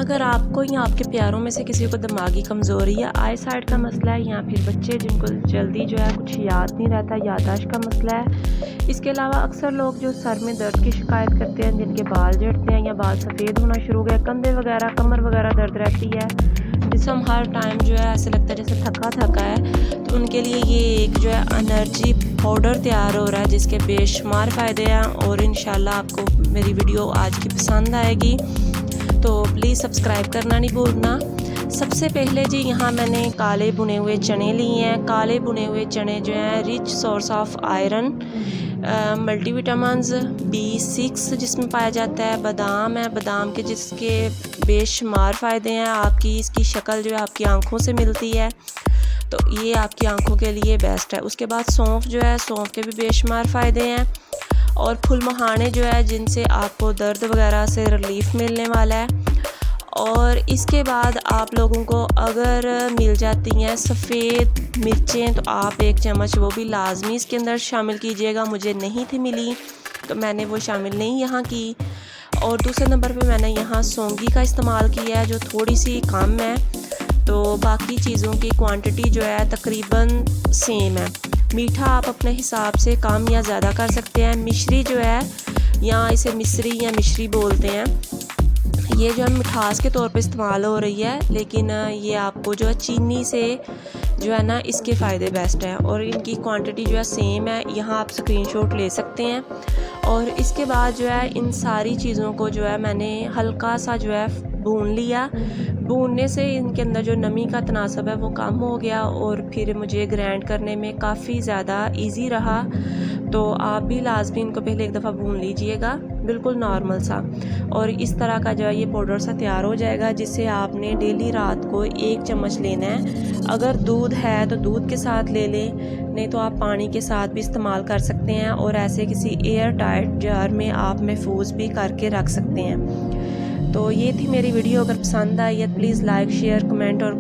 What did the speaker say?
अगर आपको या आपके प्यारों में से किसी को दिमागी कमज़ोरी या आई साइड का मसला है, या फिर बच्चे जिनको जल्दी जो है कुछ याद नहीं रहता, याददाश्त का मसला है। इसके अलावा अक्सर लोग जो सर में दर्द की शिकायत करते हैं, जिनके बाल झड़ते हैं या बाल सफ़ेद होना शुरू हो गए, कंधे वगैरह कमर वगैरह दर्द रहती है, जिसम हर टाइम जो है ऐसे लगता है जैसे थका थका है, तो उनके लिए ये एक जो है एनर्जी पाउडर तैयार हो रहा है जिसके बेशुमार फ़ायदे हैं। और इंशाल्लाह आपको मेरी वीडियो आज की पसंद आएगी, तो प्लीज़ सब्सक्राइब करना नहीं भूलना। सबसे पहले जी यहाँ मैंने काले बुने हुए चने लिए हैं। काले बुने हुए चने जो हैं rich source of iron, multivitamins, B6 जिसमें पाया जाता है, बादाम है, बादाम के जिसके बेशुमार फ़ायदे हैं। आपकी इसकी शक्ल जो है आपकी आँखों से मिलती है, तो ये आपकी आँखों के लिए बेस्ट है। उसके बाद सौंफ जो है, सौंफ के भी बेशुमार फ़ायदे हैं। और फुल मखाने जो है जिनसे आपको दर्द वगैरह से रिलीफ़ मिलने वाला है। और इसके बाद आप लोगों को अगर मिल जाती हैं सफ़ेद मिर्चें, तो आप 1 चम्मच वो भी लाजमी इसके अंदर शामिल कीजिएगा। मुझे नहीं थी मिली तो मैंने वो शामिल नहीं यहाँ की। और दूसरे नंबर पे मैंने यहाँ सौंगी का इस्तेमाल किया है जो थोड़ी सी कम है, तो बाकी चीज़ों की क्वांटिटी जो है तकरीबन सेम है। मीठा आप अपने हिसाब से कम या ज़्यादा कर सकते हैं। मिश्री जो है, यहाँ इसे मिश्री या मिश्री बोलते हैं, ये जो है मिठास के तौर पे इस्तेमाल हो रही है, लेकिन ये आपको जो है चीनी से जो है ना इसके फ़ायदे बेस्ट हैं। और इनकी क्वांटिटी जो है सेम है, यहाँ आप स्क्रीनशॉट ले सकते हैं। और इसके बाद जो है इन सारी चीज़ों को जो है मैंने हल्का सा जो है भून लिया। भूनने से इनके अंदर जो नमी का तनासब है वो कम हो गया, और फिर मुझे ग्राइंड करने में काफ़ी ज़्यादा इजी रहा। तो आप भी लाजमी इनको पहले एक दफ़ा भून लीजिएगा, बिल्कुल नॉर्मल सा। और इस तरह का जो है ये पाउडर सा तैयार हो जाएगा, जिसे आपने डेली रात को 1 चम्मच लेना है। अगर दूध है तो दूध के साथ ले लें, नहीं तो आप पानी के साथ भी इस्तेमाल कर सकते हैं। और ऐसे किसी एयर टाइट जार में आप महफूज भी करके रख सकते हैं। तो ये थी मेरी वीडियो। अगर पसंद आई है प्लीज़ लाइक, शेयर, कमेंट और